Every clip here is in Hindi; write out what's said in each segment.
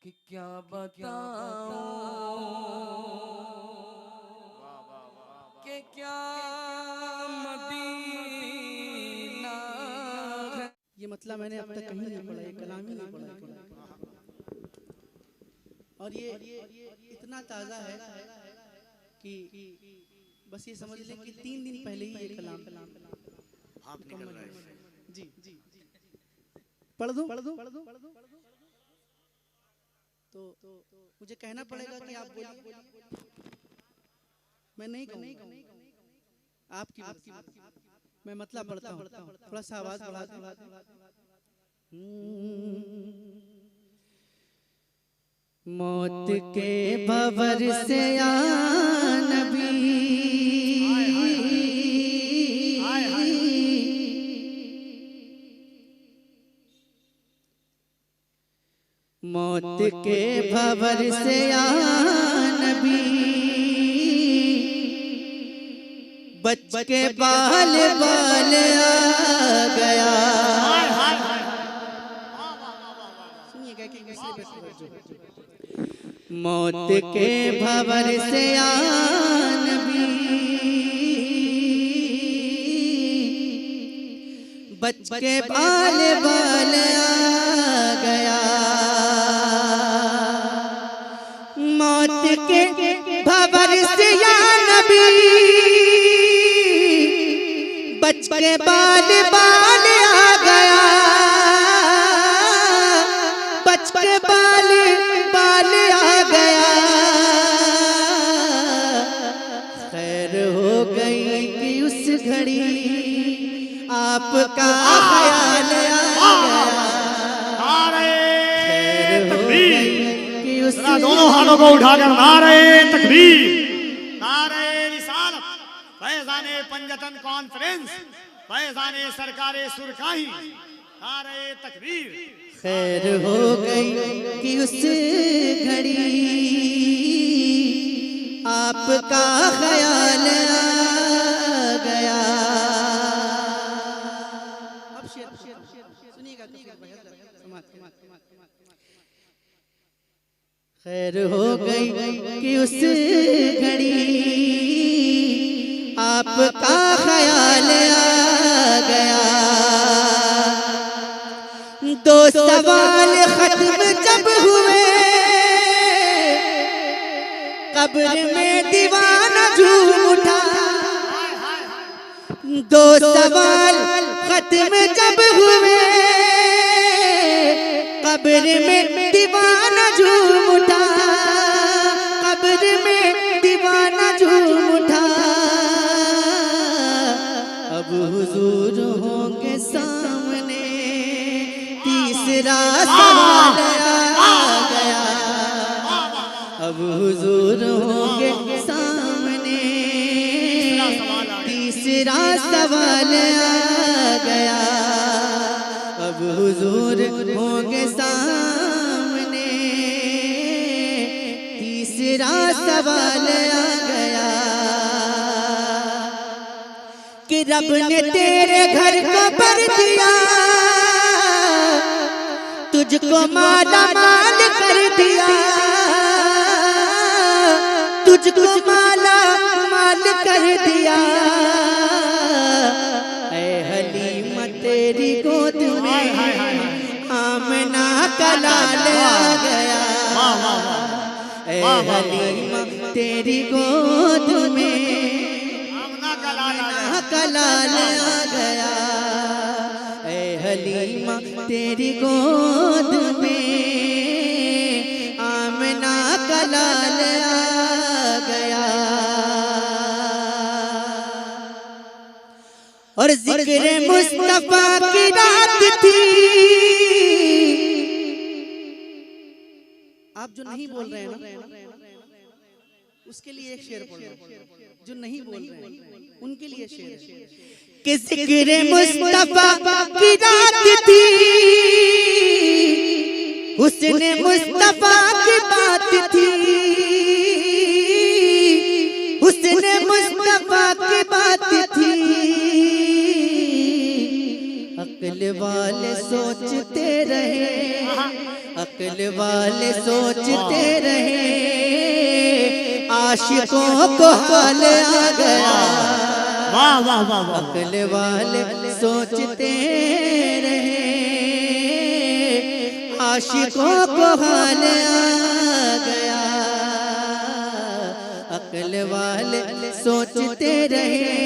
कि क्या बताऊं कि क्या मदीना है। ये मतलब मैंने अब तक कहीं नहीं पढ़ा, ये कलाम ही नहीं पढ़ा। और ये इतना ताज़ा है कि बस ये समझ लें कि 3 दिन पहले ही ये कलाम भाप निकल रहा है। जी पढ़ दूं। तो मुझे कहना पड़ेगा कि आप बोलिए, मैं नहीं कहूँगा, आपकी मैं मतलब पढ़ता हूँ, थोड़ा सा आवाज बढ़ा दूं। मौत के भंवर से या नबी, मौत के भंवर से या नबी, बच के बाल बाल आ गया। सुनिएगा कि मौत के भंवर से या नबी, बच के बाल बाल आ गया। मौत के भंवर से या नबी, बच के बाल बाल आ गया। बच के बाल बाल आ गया। खैर हो गई कि उस घड़ी आपका ख्याल आ गया। खैर हो गई कि उस दोनों हाथों को उठाकर नारे तकबीर, नारे रिसालत, फैज़ाने पंजतन कॉन्फ्रेंस, फैज़ाने सरकारे सुरकाही, नारे तकबीर। खैर हो गई कि उस घड़ी आपका ख्याल आ गया। अब सुनिएगा, खैर हो गई कि उस घड़ी आपका ख्याल आ गया। दो सवाल खत्म जब हुए, कब्र में दीवाना झूम उठा। दो सवाल खत्म जब हुए, कब्र में दीवाना झूम उठा। कब्र में दीवाना झूम उठा। अब हुजूर होंगे सामने, तीसरा सवाल आ गया। अब हुजूर होंगे सामने, तीसरा सवाल आ गया। अब हुजूर होंगे सामने, तीसरा सवाल आ गया। कि रब ने तेरे घर को भर दिया, तुझको माला माल कर दिया। तुझको माला माल कर दिया। ऐ हलीमा तेरी गोद में आमना का लाल आ गया। ऐ हलीमा तेरी गोद में आमना का लाल आ गया। ऐ हलीमा तेरी गोद में आमना का लाल आ गया। और जिक्र मुस्तफा की रात थी। आप जो नहीं बोल रहे हैं ना, उसके लिए एक शेर पढ़ो। जो नहीं बोल रहे हैं उनके लिए शेर है कि जिक्र मुस्तफा की रात थी, हुस्न मुस्तफा की बात थी। हुस्न मुस्तफा की बात थी। अक्ल वाले सोचते रहे, अक्ल वाले सोचते रहे आशिकों को हाल आ गया। वाह वाह वाह वाह। अक्ल वाले सोचते रहे आशिकों को हाल आ गया। अक्ल वाले सोचते रहे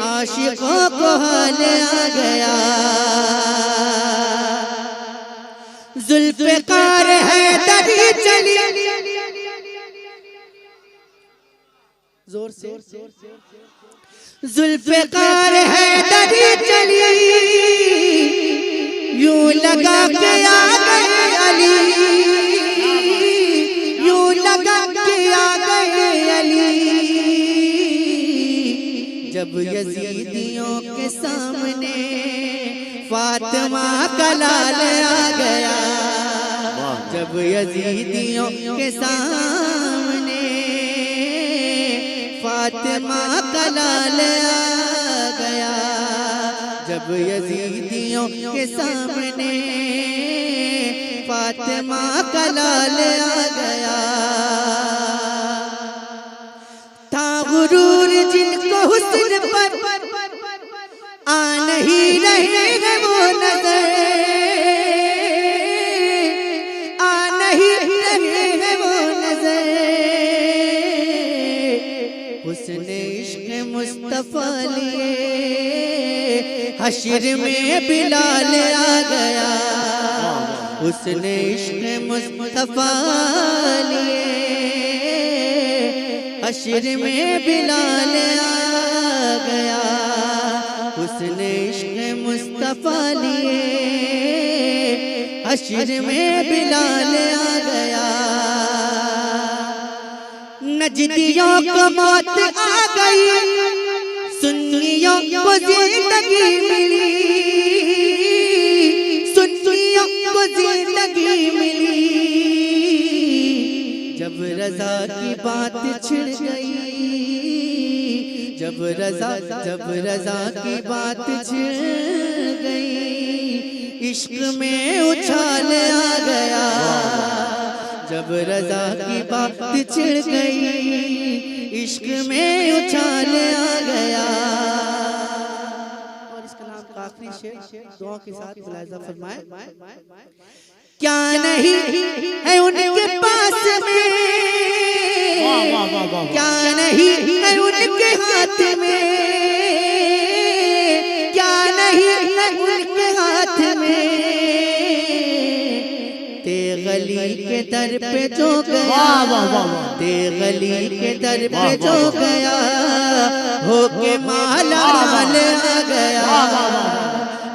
आशिकों को हाल आ गया। जुल्फ़िकार है दरी चली, जोर से जुल्फ़िकार है दरी चली, यूं लगा के आ गए अली, यूं लगा के आ गए अली। जब यजीदियों के सामने फातिमा का लाल आ गया। जब यजीदियों के सामने फातिमा का लाल आ गया। जब यजीदियों के सामने फातिमा का लाल आ गया। था गुरूर जिनको हुस्न पर आ नहीं रहे हैं वो नजर, आ नहीं रहे हैं वो नजर। हुस्न इश्क़ मुस्तफ़ा लिए हश्र में बिलाल आ गया। हुस्न इश्क़ मुस्तफ़ा लिए हश्र में बिलाल आ गया। हुस्न इश्क़ मुस्तफ़ा लिए हश्र में बिलाल आ गया। नजदियों को मौत आ गई, सुन्नियों को जिंदगी मिली, सुन्नियों को जिंदगी मिली। जब रज़ा की बात छिड़ गई, जब रज़ा की बात छिड़ गई, इश्क में उछाल आ गया। जब रज़ा की बात छिड़ गई, इश्क में उछाल आ गया। और इसका नाम का आखिरी शेर दुआ के साथ मुलाहिज़ा फरमाएं। क्या नहीं है उनके पास में, क्या नहीं है उनके हाथ में, क्या नहीं है उनके हाथ में। तेगली के दर पे जो गया, तेगली के दर पे जो गया, होके माला माल आ गया।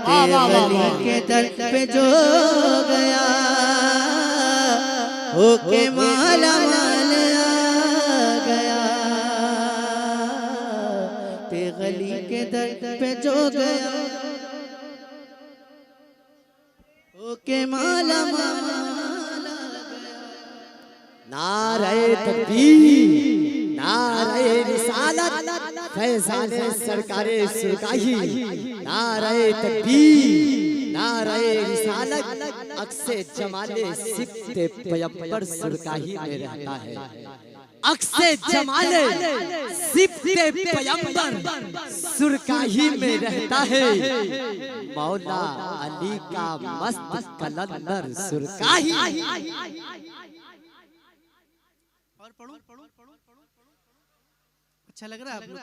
तेगली के दर पे जो गया, होके माला माल आ गया। तेगली के दर पे जो गया, होके माला माल आ गया। नारे तकबीर, नारे रिसालत, फैज़ाने सरकारे सुरकाही। नारे तकबीर, नारे रिसालत, अक्से जमाले सिफ्ते पैगंबर सुरकाही में रहता है। अक्से जमाले सिफ्ते पैगंबर सुरकाही में रहता है। मौला अली का मस्त कलंदर सुरकाही। और पढ़ो, अच्छा लग रहा है आपको?